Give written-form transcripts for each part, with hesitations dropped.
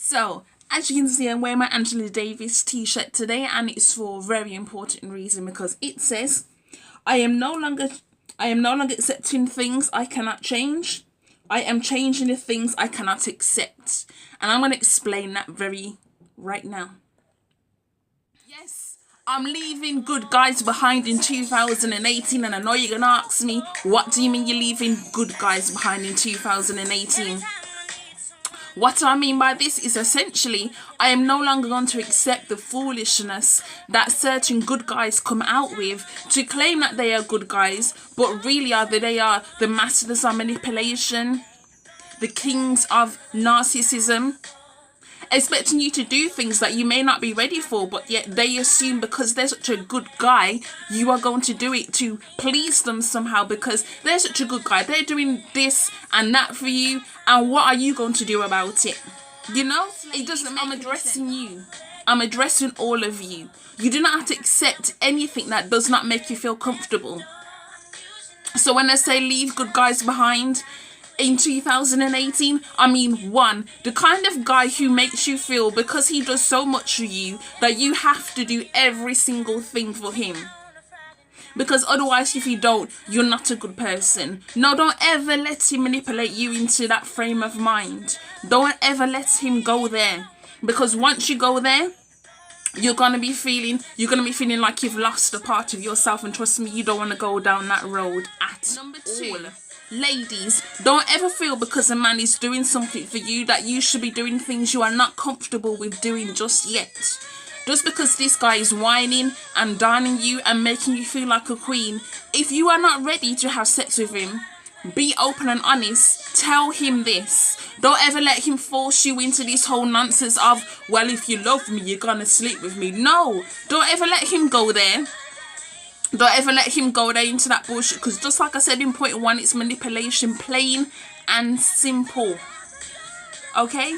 So, as you can see, I'm wearing my Angela Davis t-shirt today, and it's for a very important reason, because it says, I am no longer accepting things I cannot change. I am changing the things I cannot accept. And I'm going to explain that right now. Yes, I'm leaving good guys behind in 2018, and I know you're going to ask me, what do you mean you're leaving good guys behind in 2018? What I mean by this is essentially, I am no longer going to accept the foolishness that certain good guys come out with to claim that they are good guys, but really they are the masters of manipulation, the kings of narcissism, expecting you to do things that you may not be ready for, but yet they assume because they're such a good guy, you are going to do it to please them somehow because they're such a good guy. They're doing this and that for you, and what are you going to do about it? You know, it doesn't. I'm addressing you. I'm addressing all of you. You do not have to accept anything that does not make you feel comfortable. So when I say leave good guys behind in 2018, I mean, one, the kind of guy who makes you feel because he does so much for you that you have to do every single thing for him. Because otherwise, if you don't, you're not a good person. No, don't ever let him manipulate you into that frame of mind. Don't ever let him go there. Because once you go there, you're gonna be feeling like you've lost a part of yourself, and trust me, you don't want to go down that road at Number two. All. Ladies, don't ever feel because a man is doing something for you that you should be doing things you are not comfortable with doing just yet. Just because this guy is whining and dining you and making you feel like a queen, if you are not ready to have sex with him, be open and honest. Tell him this. Don't ever let him force you into this whole nonsense of, well, if you love me, you're gonna sleep with me. No, don't ever let him go there. Don't ever let him go there into that bullshit, because just like I said in point one, it's manipulation, plain and simple. Okay?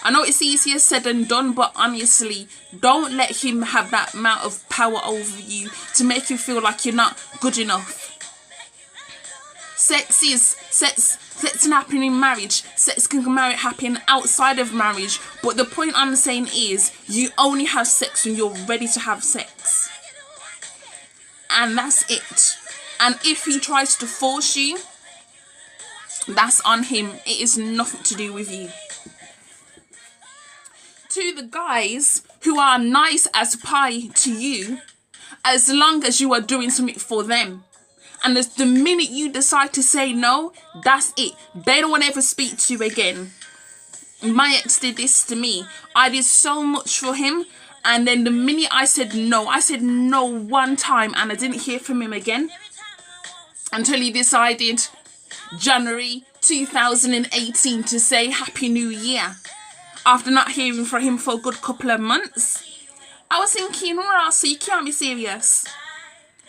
I know it's easier said than done, but honestly, don't let him have that amount of power over you to make you feel like you're not good enough. Sex can happen in marriage. Sex can happen outside of marriage. But the point I'm saying is, you only have sex when you're ready to have sex. And that's it. And if he tries to force you, that's on him. It is nothing to do with you. To the guys who are nice as pie to you, as long as you are doing something for them. And the minute you decide to say no, that's it. They don't want to ever speak to you again. My ex did this to me. I did so much for him. And then the minute I said no one time, and I didn't hear from him again until he decided January 2018 to say Happy New Year. After not hearing from him for a good couple of months, I was thinking, so you can't be serious.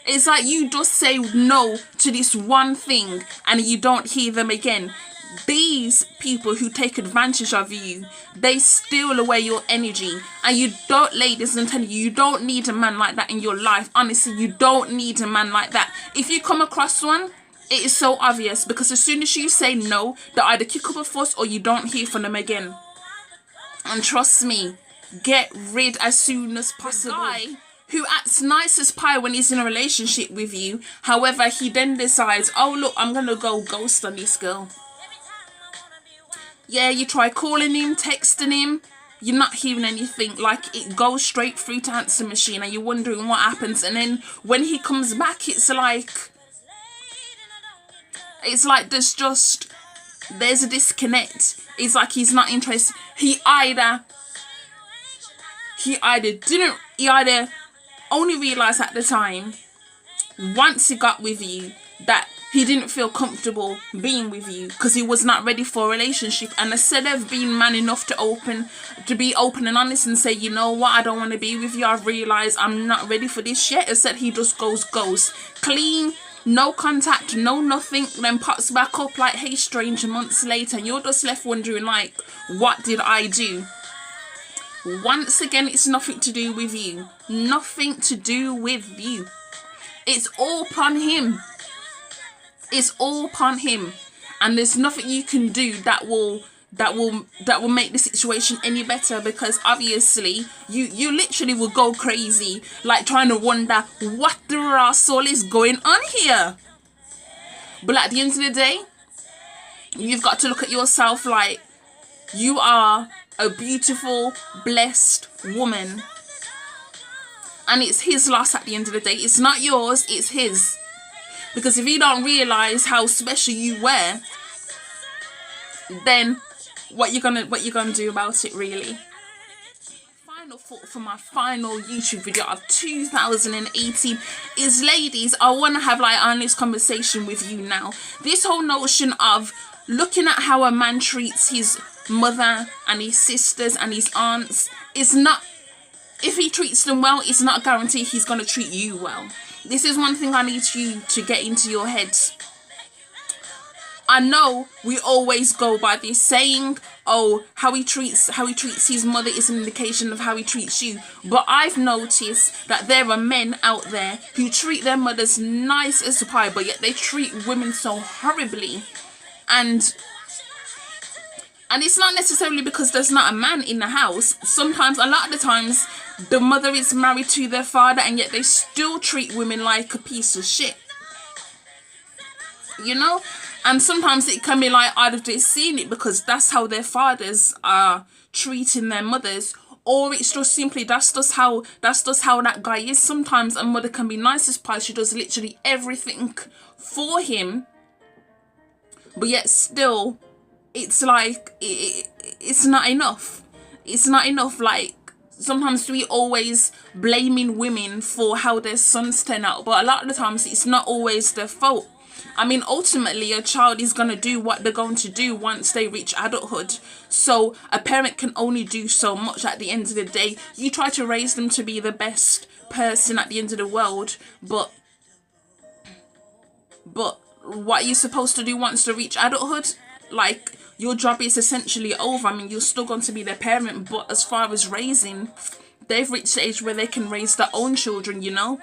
It's like you just say no to this one thing and you don't hear them again. These people who take advantage of you, they steal away your energy. And you don't, ladies, I'm telling you, you don't need a man like that in your life. Honestly, you don't need a man like that. If you come across one, it is so obvious, because as soon as you say no, they either kick up a fuss or you don't hear from them again. And trust me, get rid as soon as possible. The guy who acts nice as pie when he's in a relationship with you, however, he then decides, oh look, I'm gonna go ghost on this girl. Yeah, you try calling him, texting him, you're not hearing anything. Like, it goes straight through to answer machine and you're wondering what happens. And then when he comes back, it's like there's a disconnect. It's like he's not interested. He either only realised at the time, once he got with you, that he didn't feel comfortable being with you because he was not ready for a relationship. And instead of being man enough to be open and honest and say, you know what, I don't want to be with you, I've realised I'm not ready for this yet, instead he just goes ghost. Clean, no contact, no nothing, then pops back up like, hey stranger, months later, and you're just left wondering like, what did I do? Once again, it's nothing to do with you. Nothing to do with you. It's all upon him. It's all upon him. And there's nothing you can do that will that will make the situation any better, because obviously you literally will go crazy, like trying to wonder what the rascal is going on here. But at the end of the day, you've got to look at yourself like you are a beautiful, blessed woman, and it's his loss at the end of the day. It's not yours, it's his. Because if you don't realize how special you were, then what you gonna do about it, really? Final thought for my final YouTube video of 2018 is, ladies, I want to have like an honest conversation with you now. This whole notion of looking at how a man treats his mother and his sisters and his aunts is not, if he treats them well, it's not a guarantee he's going to treat you well. This is one thing I need you to get into your heads. I know we always go by this saying, oh, how he treats his mother is an indication of how he treats you. But I've noticed that there are men out there who treat their mothers nice as pie, but yet they treat women so horribly. And it's not necessarily because there's not a man in the house. Sometimes, a lot of the times, the mother is married to their father, and yet they still treat women like a piece of shit. You know? And sometimes it can be like either they've seen it because that's how their fathers are treating their mothers, or it's just simply that's just how that guy is. Sometimes a mother can be nice as pie. She does literally everything for him, but yet still it's like it's not enough. It's not enough. Like, sometimes we always blaming women for how their sons turn out, but a lot of the times it's not always their fault. I mean, ultimately, a child is going to do what they're going to do once they reach adulthood. So a parent can only do so much at the end of the day. You try to raise them to be the best person at the end of the world, but what are you supposed to do once they reach adulthood? Like, your job is essentially over. I mean, you're still going to be their parent, but as far as raising, they've reached the age where they can raise their own children, you know?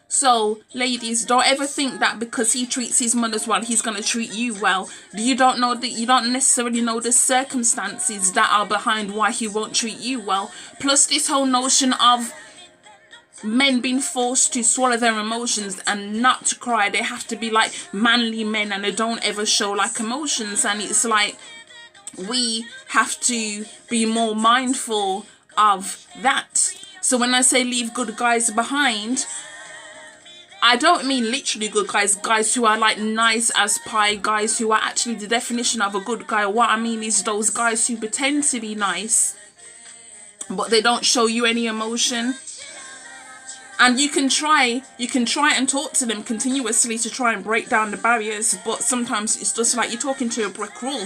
So, ladies, don't ever think that because he treats his mothers well, he's going to treat you well. You don't necessarily know the circumstances that are behind why he won't treat you well. Plus, this whole notion of men being forced to swallow their emotions and not to cry. They have to be like manly men, and they don't ever show like emotions. And it's like, we have to be more mindful of that. So when I say leave good guys behind, I don't mean literally good guys who are like nice as pie, guys who are actually the definition of a good guy. What I mean is those guys who pretend to be nice, but they don't show you any emotion. And you can try and talk to them continuously to try and break down the barriers, but sometimes it's just like you're talking to a brick wall.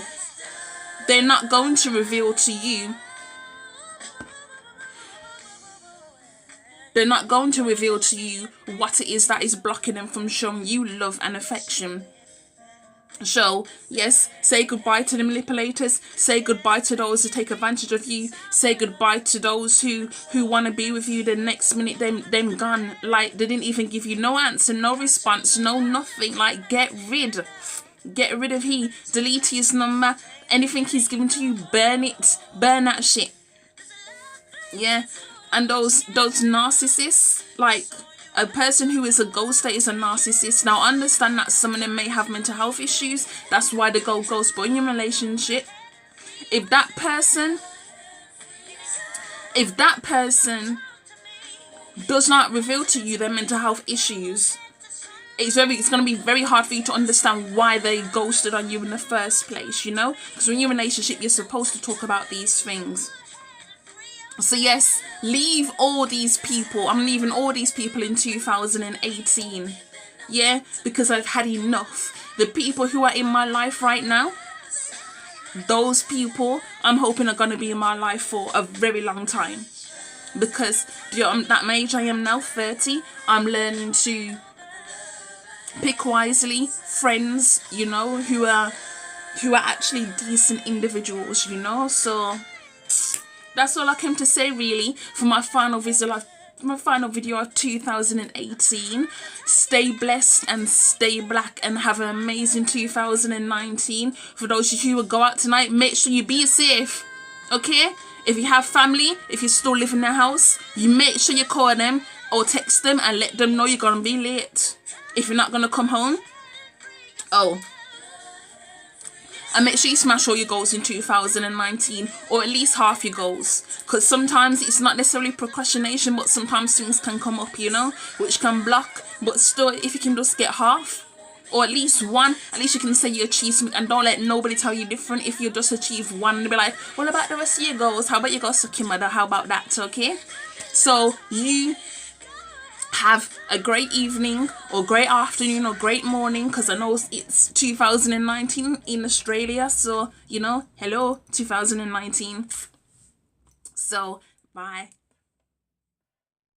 They're not going to reveal to you. They're not going to reveal to you what it is that is blocking them from showing you love and affection. So, yes, say goodbye to the manipulators. Say goodbye to those who take advantage of you. Say goodbye to those who want to be with you. The next minute, them gone. Like, they didn't even give you no answer, no response, no nothing. Like, get rid of he. Delete his number. Anything he's given to you, burn it. Burn that shit. Yeah. And those narcissists, like, a person who is a ghoster is a narcissist. Now, understand that some of them may have mental health issues. That's why they go ghost. But in your relationship, if that person does not reveal to you their mental health issues, it's going to be very hard for you to understand why they ghosted on you in the first place, you know? Because when you're in a relationship, you're supposed to talk about these things. So yes, leave all these people. I'm leaving all these people in 2018. Yeah, because I've had enough. The people who are in my life right now, those people I'm hoping are going to be in my life for a very long time. Because I'm that my age I am now, 30. I'm learning to pick wisely. Friends, you know, who are actually decent individuals, you know. So that's all I came to say, really, for my final my final video of 2018. Stay blessed and stay black and have an amazing 2019. For those of you who will go out tonight, make sure you be safe, okay? If you have family, if you still live in their house, you make sure you call them or text them and let them know you're gonna be late if you're not gonna come home. Oh, and make sure you smash all your goals in 2019, or at least half your goals, because sometimes it's not necessarily procrastination, but sometimes things can come up, you know, which can block. But still, if you can just get half or at least one, at least you can say you achieved something, and don't let nobody tell you different. If you just achieve one, and be like, what about the rest of your goals? How about you go suck your mother? How about that? Okay, so you have a great evening or great afternoon or great morning, because I know it's 2019 in Australia, so you know, hello 2019. So bye.